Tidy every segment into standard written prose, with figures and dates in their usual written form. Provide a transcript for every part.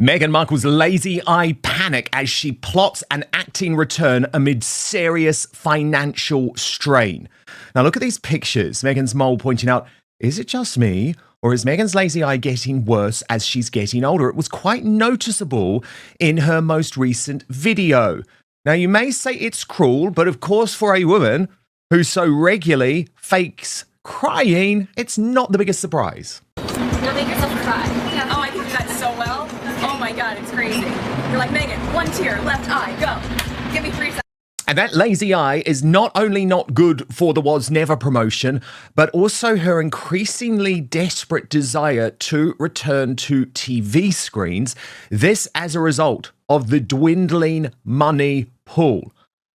Meghan Markle's lazy eye panic as she plots an acting return amid serious financial strain. Now, look at these pictures. Meghan's mole pointing out, is it just me? Or is Meghan's lazy eye getting worse as she's getting older? It was quite noticeable in her most recent video. Now, you may say it's cruel, but of course, for a woman who so regularly fakes crying, it's not the biggest surprise. Now make yourself cry. Yeah. Oh, I can do that so well. Oh my God, it's crazy. You're like, Meghan, one tear, left eye, go. Give me 3 seconds. And that lazy eye is not only not good for the Was Never promotion, but also her increasingly desperate desire to return to TV screens. This as a result of the dwindling money pool.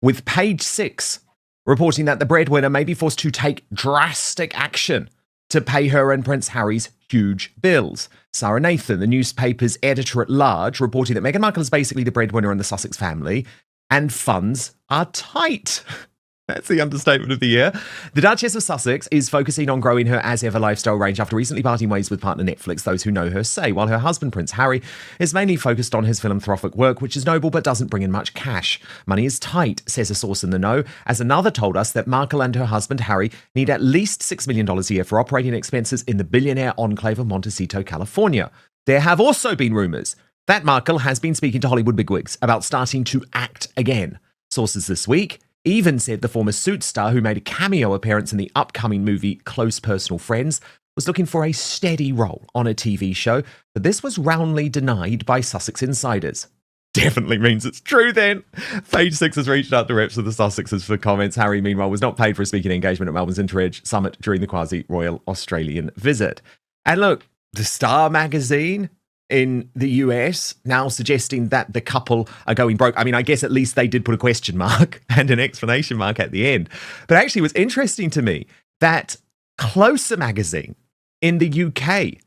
With Page 6 reporting that the breadwinner may be forced to take drastic action to pay her and Prince Harry's huge bills. Sarah Nathan, the newspaper's editor-at-large, reporting that Meghan Markle is basically the breadwinner in the Sussex family, and funds are tight. That's the understatement of the year. The Duchess of Sussex is focusing on growing her as-ever lifestyle range after recently parting ways with partner Netflix, those who know her say, while her husband, Prince Harry, is mainly focused on his philanthropic work, which is noble but doesn't bring in much cash. Money is tight, says a source in the know, as another told us that Markle and her husband, Harry, need at least $6 million a year for operating expenses in the billionaire enclave of Montecito, California. There have also been rumours that Markle has been speaking to Hollywood bigwigs about starting to act again. Sources this week even said the former Suits star, who made a cameo appearance in the upcoming movie Close Personal Friends, was looking for a steady role on a TV show, but this was roundly denied by Sussex insiders. Definitely means it's true then. Page 6 has reached out to reps of the Sussexes for comments. Harry, meanwhile, was not paid for a speaking engagement at Melbourne's Interedge Summit during the quasi-royal Australian visit. And look, the Star magazine in the US now suggesting that the couple are going broke. I mean, I guess at least they did put a question mark and an exclamation mark at the end. But actually, it was interesting to me that Closer magazine in the UK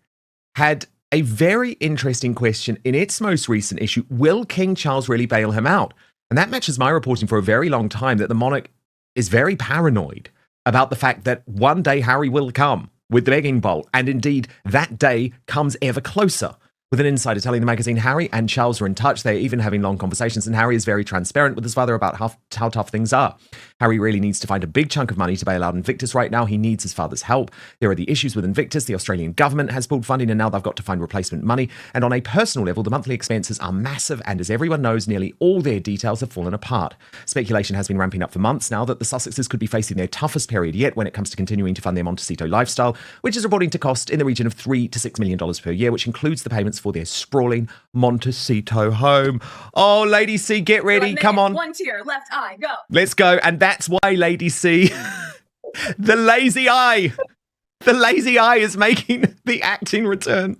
had a very interesting question in its most recent issue. Will King Charles really bail him out? And that matches my reporting for a very long time that the monarch is very paranoid about the fact that one day Harry will come with the begging bowl. And indeed, that day comes ever closer. With an insider telling the magazine Harry and Charles are in touch. They're even having long conversations, and Harry is very transparent with his father about how tough things are. Harry really needs to find a big chunk of money to bail out Invictus right now. He needs his father's help. There are the issues with Invictus. The Australian government has pulled funding, and now they've got to find replacement money. And on a personal level, the monthly expenses are massive, and as everyone knows, nearly all their details have fallen apart. Speculation has been ramping up for months now that the Sussexes could be facing their toughest period yet when it comes to continuing to fund their Montecito lifestyle, which is reporting to cost in the region of $3 to $6 million per year, which includes the payments for their sprawling Montecito home. Oh, Lady C, get ready. Like, come on. One tear, left eye, go. Let's go. And that's why, Lady C, the lazy eye is making the acting return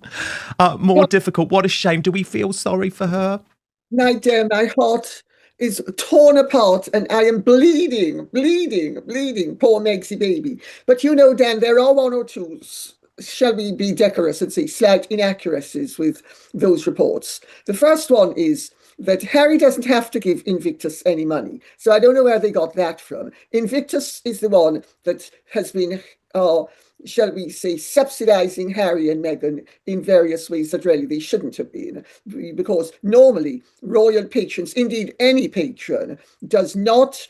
more difficult. What a shame. Do we feel sorry for her? My dear, my heart is torn apart and I am bleeding. Poor Megsy baby. But you know, Dan, there are one or two, shall we be decorous and say, slight inaccuracies with those reports. The first one is that Harry doesn't have to give Invictus any money. So I don't know where they got that from. Invictus is the one that has been, shall we say, subsidizing Harry and Meghan in various ways that really they shouldn't have been. Because normally royal patrons, indeed any patron, does not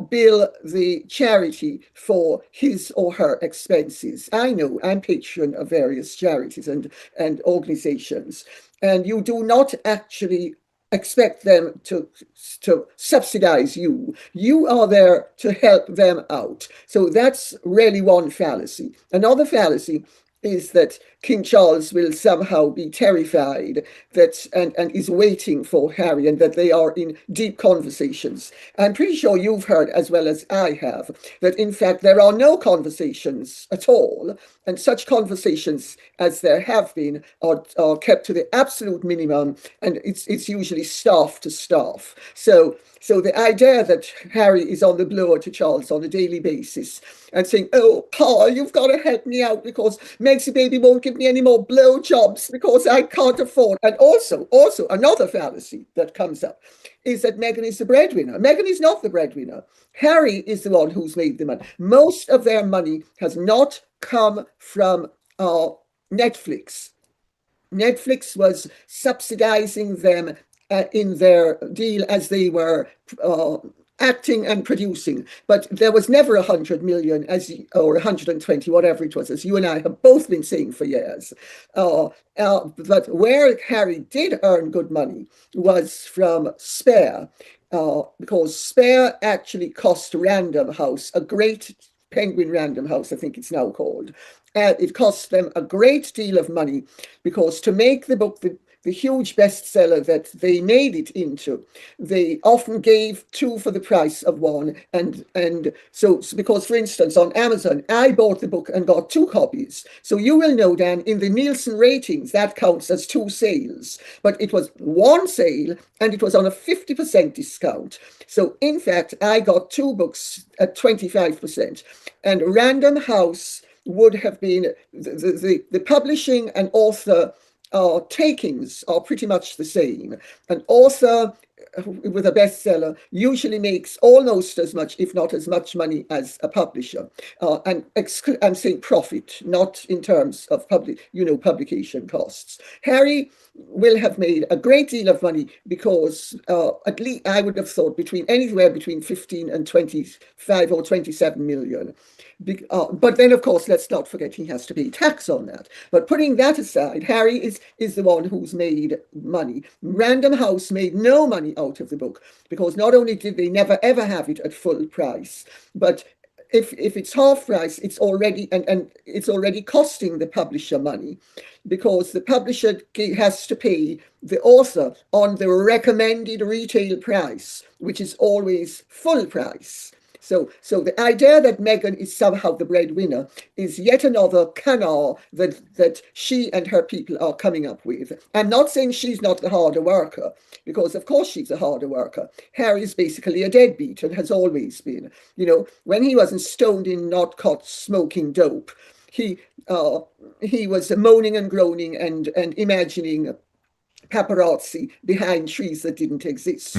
bill the charity for his or her expenses. I know I'm patron of various charities and organizations, and you do not actually expect them to subsidize you. You are there to help them out. So that's really one fallacy. Another fallacy is that King Charles will somehow be terrified that and is waiting for Harry and that they are in deep conversations. I'm pretty sure you've heard, as well as I have, that in fact there are no conversations at all, and such conversations as there have been are kept to the absolute minimum, and it's usually staff to staff. So the idea that Harry is on the blower to Charles on a daily basis and saying, "Oh, Paul, you've got to help me out because Megsy baby won't give me any more blowjobs because I can't afford." And also another fallacy that comes up is that Meghan is the breadwinner. Meghan is not the breadwinner. Harry is the one who's made the money. Most of their money has not come from Netflix. Netflix was subsidizing them in their deal as they were acting and producing, but there was never 100 million or 120, whatever it was, as you and I have both been saying for years. But where Harry did earn good money was from Spare, because Spare actually cost Random House, a great Penguin Random House, I think it's now called. It cost them a great deal of money because to make the book the huge bestseller that they made it into, they often gave two for the price of one. And so because, for instance, on Amazon, I bought the book and got two copies. So you will know, Dan, in the Nielsen ratings, that counts as two sales. But it was one sale and it was on a 50% discount. So in fact, I got two books at 25%. And Random House would have been the publishing and author takings are pretty much the same. An author with a bestseller usually makes almost as much, if not as much money as a publisher. And I'm saying profit, not in terms of publication costs. Harry will have made a great deal of money because at least I would have thought anywhere between 15 and 25 or 27 million. But then, of course, let's not forget he has to pay tax on that. But putting that aside, Harry is the one who's made money. Random House made no money out of the book because not only did they never ever have it at full price, but if it's half price, it's already and it's already costing the publisher money because the publisher has to pay the author on the recommended retail price, which is always full price. So the idea that Meghan is somehow the breadwinner is yet another canard that she and her people are coming up with. I'm not saying she's not the harder worker, because of course she's a harder worker. Harry's basically a deadbeat and has always been. When he wasn't stoned in Northcote smoking dope, he was moaning and groaning and imagining paparazzi behind trees that didn't exist.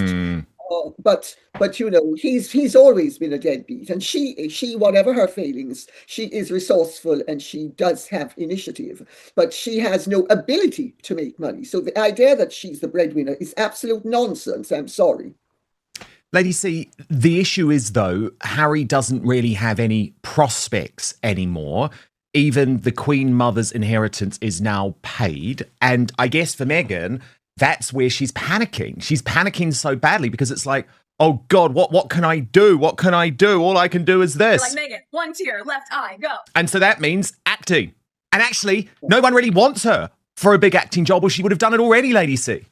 But he's always been a deadbeat, and she whatever her failings, she is resourceful and she does have initiative, but she has no ability to make money. So the idea that she's the breadwinner is absolute nonsense. I'm sorry. Lady C, the issue is, though, Harry doesn't really have any prospects anymore. Even the Queen Mother's inheritance is now paid, and I guess for Meghan, that's where she's panicking. She's panicking so badly because it's like, oh God, what can I do? What can I do? All I can do is this. You're like, Meghan, one tear, left eye, go. And so that means acting. And actually, no one really wants her for a big acting job, or she would have done it already, Lady C.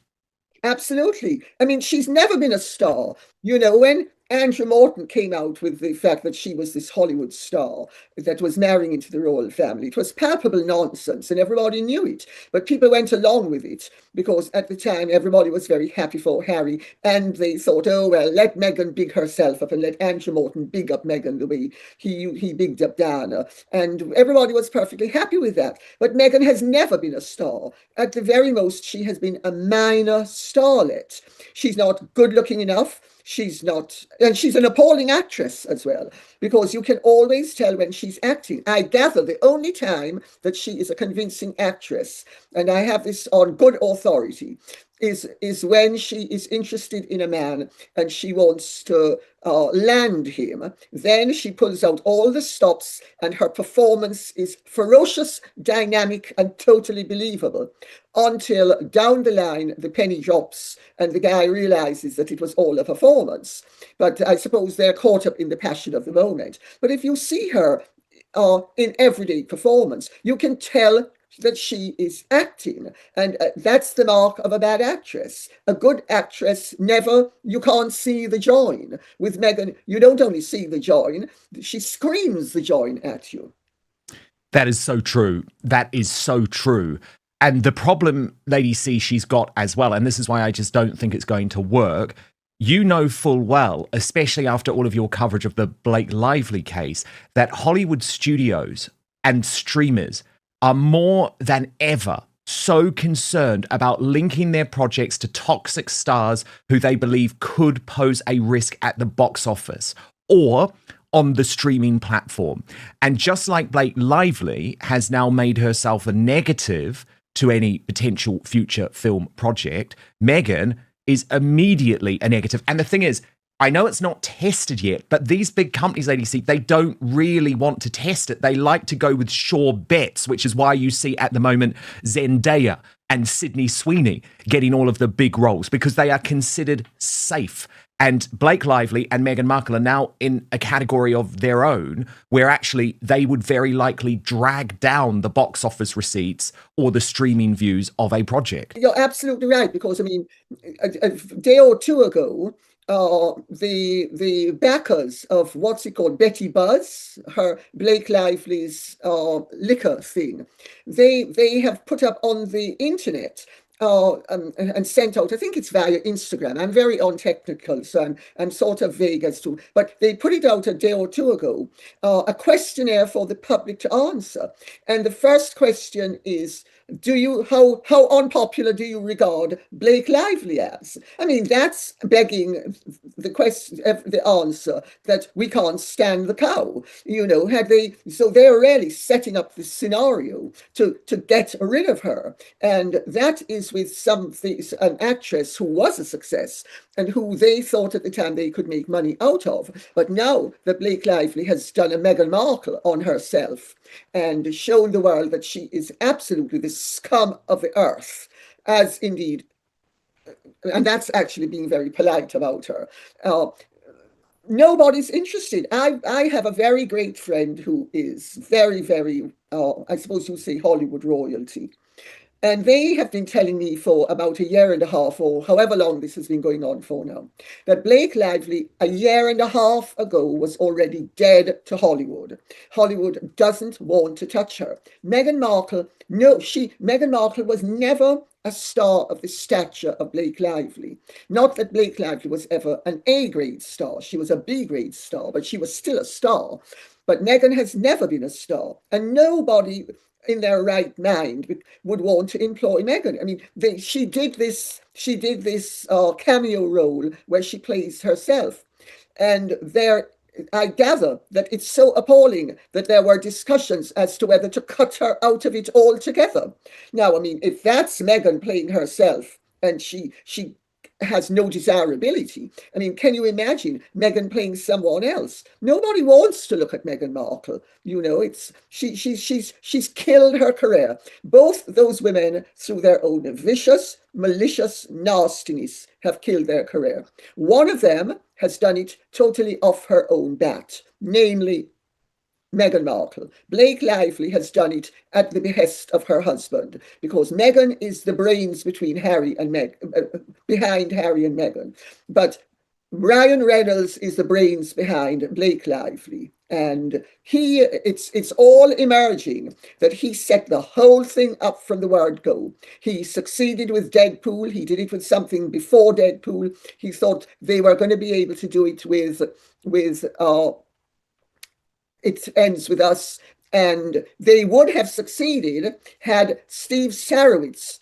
Absolutely. I mean, she's never been a star. When Andrew Morton came out with the fact that she was this Hollywood star that was marrying into the royal family, it was palpable nonsense and everybody knew it. But people went along with it because at the time everybody was very happy for Harry and they thought, oh, well, let Meghan big herself up and let Andrew Morton big up Meghan the way he bigged up Diana. And everybody was perfectly happy with that. But Meghan has never been a star. At the very most, she has been a minor starlet. She's not good looking enough. She's not, and she's an appalling actress as well, because you can always tell when she's acting. I gather the only time that she is a convincing actress, and I have this on good authority, is when she is interested in a man and she wants to land him. Then she pulls out all the stops and her performance is ferocious, dynamic, and totally believable until down the line the penny drops and the guy realizes that it was all a performance. But I suppose they're caught up in the passion of the moment. But if you see her in everyday performance, you can tell that she is acting, and that's the mark of a bad actress. A good actress you can't see the join. With Meghan, you don't only see the join, she screams the join at you. That is so true. That is so true. And the problem Lady C she's got as well, and this is why I just don't think it's going to work, you know full well, especially after all of your coverage of the Blake Lively case, that Hollywood studios and streamers are more than ever so concerned about linking their projects to toxic stars who they believe could pose a risk at the box office or on the streaming platform. And just like Blake Lively has now made herself a negative to any potential future film project, Meghan is immediately a negative. And the thing is, I know it's not tested yet, but these big companies, ADC, they don't really want to test it. They like to go with sure bets, which is why you see at the moment Zendaya and Sydney Sweeney getting all of the big roles, because they are considered safe. And Blake Lively and Meghan Markle are now in a category of their own, where actually they would very likely drag down the box office receipts or the streaming views of a project. You're absolutely right, because I mean, a day or two ago, the backers of what's it called, Betty Buzz, her Blake Lively's liquor thing, they have put up on the internet and sent out, I think it's via Instagram. I'm very untechnical, so I'm sort of vague as to, but they put it out a day or two ago, a questionnaire for the public to answer. And the first question is, how unpopular do you regard Blake Lively as? I mean, that's begging the question, the answer that we can't stand the cow. So they're really setting up this scenario to get rid of her. And that is with an actress who was a success and who they thought at the time they could make money out of. But now that Blake Lively has done a Meghan Markle on herself and shown the world that she is absolutely the scum of the earth, as indeed, and that's actually being very polite about her. Nobody's interested. I have a very great friend who is very, very, I suppose you say Hollywood royalty. And they have been telling me for about a year and a half, or however long this has been going on for now, that Blake Lively, a year and a half ago, was already dead to Hollywood. Hollywood doesn't want to touch her. Meghan Markle, Meghan Markle was never a star of the stature of Blake Lively. Not that Blake Lively was ever an A-grade star. She was a B-grade star, but she was still a star. But Meghan has never been a star, and nobody in their right mind would want to employ Meghan. I mean, she did this cameo role where she plays herself, and I gather that it's so appalling that there were discussions as to whether to cut her out of it altogether. Now, I mean, if that's Meghan playing herself and she has no desirability. I mean, can you imagine Meghan playing someone else? Nobody wants to look at Meghan Markle. She's killed her career. Both those women, through their own vicious, malicious nastiness, have killed their career. One of them has done it totally off her own bat, namely Meghan Markle. Blake Lively has done it at the behest of her husband, because Meghan is the brains behind Harry and Meghan. But Ryan Reynolds is the brains behind Blake Lively. And it's all emerging that he set the whole thing up from the word go. He succeeded with Deadpool. He did it with something before Deadpool. He thought they were going to be able to do it with It Ends With Us, and they would have succeeded had Steve Sarowitz,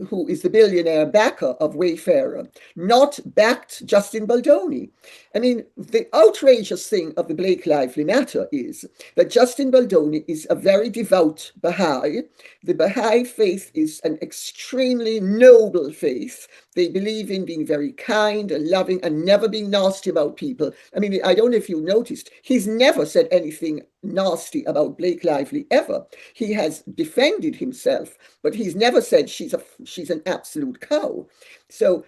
who is the billionaire backer of Wayfarer, not backed Justin Baldoni. I mean, the outrageous thing of the Blake Lively matter is that Justin Baldoni is a very devout Baha'i. The Baha'i faith is an extremely noble faith. They believe in being very kind and loving and never being nasty about people. I mean, I don't know if you noticed, he's never said anything nasty about Blake Lively ever. He has defended himself, but he's never said she's an absolute cow. So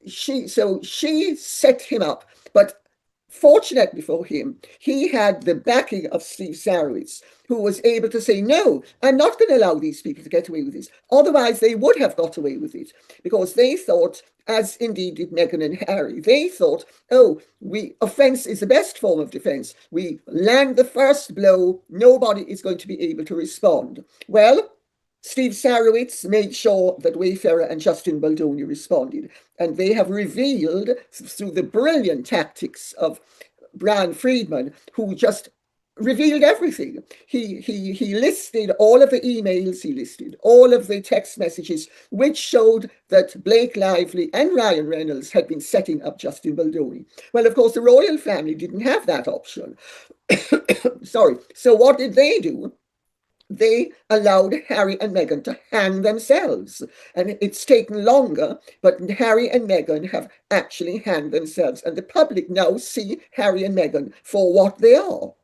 she set him up. But fortunately for him, he had the backing of Steve Sarowitz, who was able to say, no, I'm not going to allow these people to get away with this. Otherwise, they would have got away with it, because they thought, as indeed did Meghan and Harry, they thought, offense is the best form of defense. We land the first blow, nobody is going to be able to respond. Well, Steve Sarowitz made sure that Wayfarer and Justin Baldoni responded, and they have revealed through the brilliant tactics of Brian Friedman, who just revealed everything. He listed all of the emails, he listed all of the text messages, which showed that Blake Lively and Ryan Reynolds had been setting up Justin Baldoni. Well, of course, the royal family didn't have that option. Sorry. So what did they do? they allowed Harry and Meghan to hang themselves. And it's taken longer, but Harry and Meghan have actually hanged themselves. And the public now see Harry and Meghan for what they are.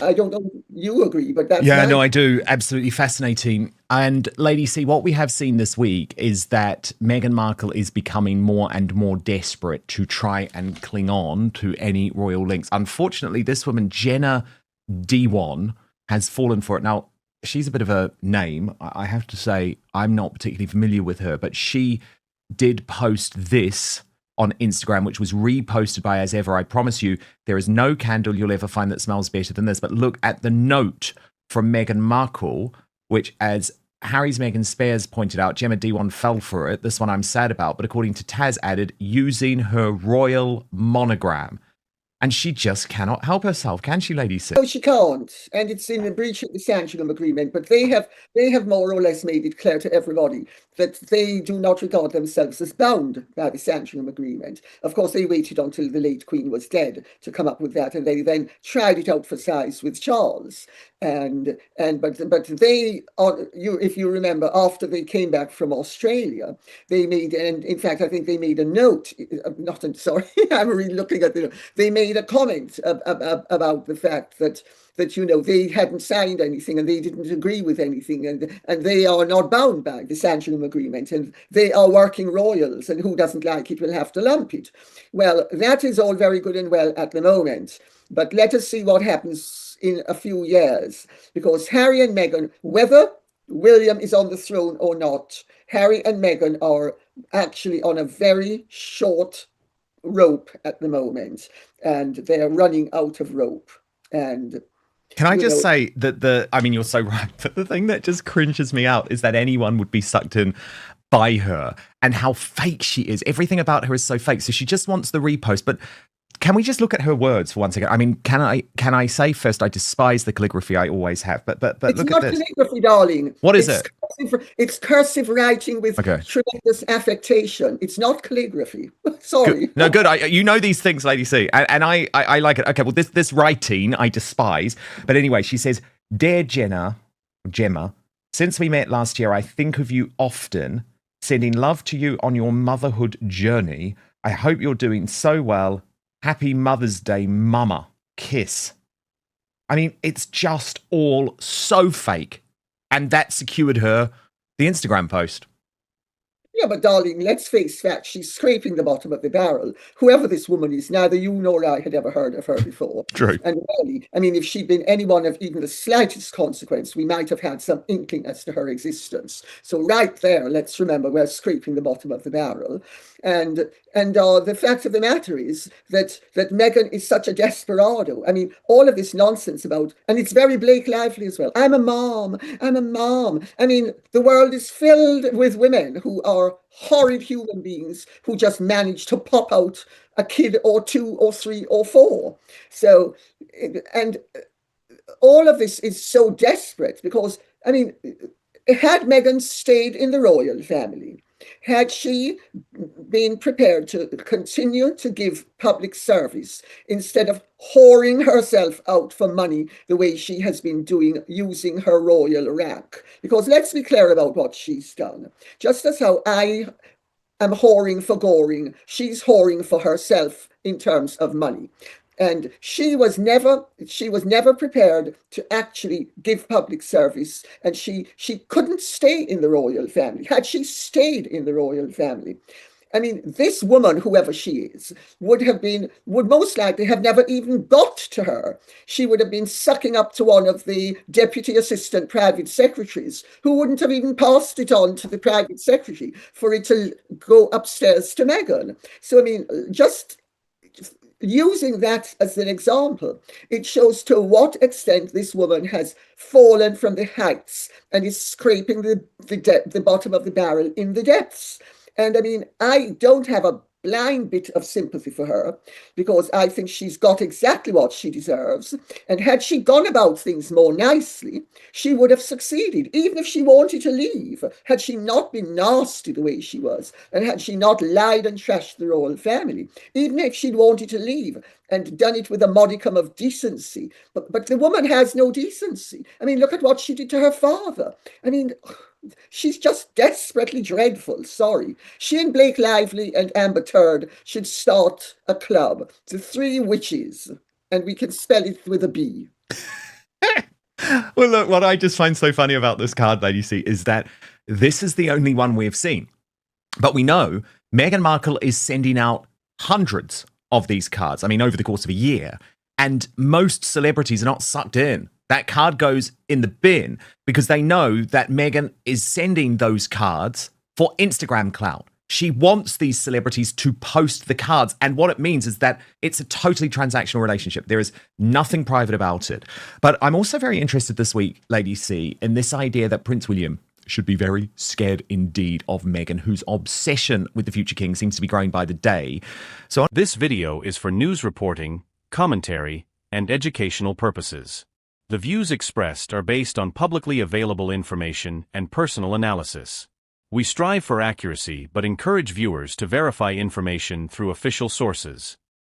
I don't know if you agree, but that's Yeah, no, my... I do. Absolutely fascinating. And Lady C, what we have seen this week is that Meghan Markle is becoming more and more desperate to try and cling on to any royal links. Unfortunately, this woman, Jenna Dewan, has fallen for it. Now, she's a bit of a name. I have to say, I'm not particularly familiar with her, but she did post this on Instagram, which was reposted by As Ever. I promise you, there is no candle you'll ever find that smells better than this. But look at the note from Meghan Markle, which, as Harry's Meghan Spears pointed out, Gemma Dewan fell for it. This one I'm sad about, but according to Taz added, using her royal monogram. And she just cannot help herself, can she, Lady C? No, she can't, and it's in the breach of the Sandringham Agreement. But they have more or less made it clear to everybody that they do not regard themselves as bound by the Sandringham Agreement. Of course, they waited until the late Queen was dead to come up with that, and they then tried it out for size with Charles. But they, if you remember, after they came back from Australia, they made, and in fact, I think they made a note. Sorry, I'm really looking at the. They made a comment about the fact that they hadn't signed anything and they didn't agree with anything, and they are not bound by the Sandringham Agreement, and they are working royals, and who doesn't like it will have to lump it. Well, that is all very good and well at the moment, but let us see what happens in a few years, because Harry and Meghan, whether William is on the throne or not, Harry and Meghan are actually on a very short rope at the moment, and they're running out of rope. And can I just say that I mean, you're so right, but the thing that just cringes me out is that anyone would be sucked in by her and how fake she is. Everything about her is so fake. So she just wants the repost, but can we just look at her words for one second? I mean, can I say first, I despise the calligraphy. I always have, but it's look not at this. calligraphy, darling. What is it? It's cursive writing with tremendous affectation. It's not calligraphy. Sorry. Good. No, good. You know these things, Lady C, and I like it. Okay, well, this writing I despise. But anyway, she says, "Dear Gemma, since we met last year, I think of you often. Sending love to you on your motherhood journey. I hope you're doing so well. Happy Mother's Day, Mama. Kiss." I mean, it's just all so fake. And that secured her the Instagram post. Yeah, but darling, let's face facts. She's scraping the bottom of the barrel. Whoever this woman is, neither you nor I had ever heard of her before. True. And really, I mean, if she'd been anyone of even the slightest consequence, we might have had some inkling as to her existence. So right there, let's remember we're scraping the bottom of the barrel. And the fact of the matter is that Meghan is such a desperado. I mean, all of this nonsense about, and it's very Blake Lively as well. I'm a mom. I mean, the world is filled with women who are horrid human beings who just manage to pop out a kid or two or three or four. So, and all of this is so desperate because, I mean, had Meghan stayed in the royal family, had she been prepared to continue to give public service instead of whoring herself out for money the way she has been doing, using her royal rank? Because let's be clear about what she's done. Just as how I am whoring for Goring, she's whoring for herself in terms of money. And she was never prepared to actually give public service, and she couldn't stay in the royal family. Had she stayed in the royal family, I mean, this woman, whoever she is, would most likely have never even got to her. She would have been sucking up to one of the deputy assistant private secretaries, who wouldn't have even passed it on to the private secretary for it to go upstairs to Meghan. So, I mean, just using that as an example, it shows to what extent this woman has fallen from the heights and is scraping the bottom of the barrel in the depths. And I mean, I don't have a blind bit of sympathy for her because I think she's got exactly what she deserves. And had she gone about things more nicely, she would have succeeded, even if she wanted to leave. Had she not been nasty the way she was, and had she not lied and trashed the royal family, even if she'd wanted to leave and done it with a modicum of decency. But the woman has no decency. I mean, look at what she did to her father. I mean, she's just desperately dreadful. Sorry. She and Blake Lively and Amber Turd should start a club, the Three Witches, and we can spell it with a B. Well, look, what I just find so funny about this card, Lady C, is that this is the only one we've seen. But we know Meghan Markle is sending out hundreds of these cards, I mean, over the course of a year, and most celebrities are not sucked in. That card goes in the bin because they know that Meghan is sending those cards for Instagram clout. She wants these celebrities to post the cards. And what it means is that it's a totally transactional relationship. There is nothing private about it. But I'm also very interested this week, Lady C, in this idea that Prince William should be very scared indeed of Meghan, whose obsession with the future king seems to be growing by the day. So this video is for news reporting, commentary, and educational purposes. The views expressed are based on publicly available information and personal analysis. We strive for accuracy but encourage viewers to verify information through official sources.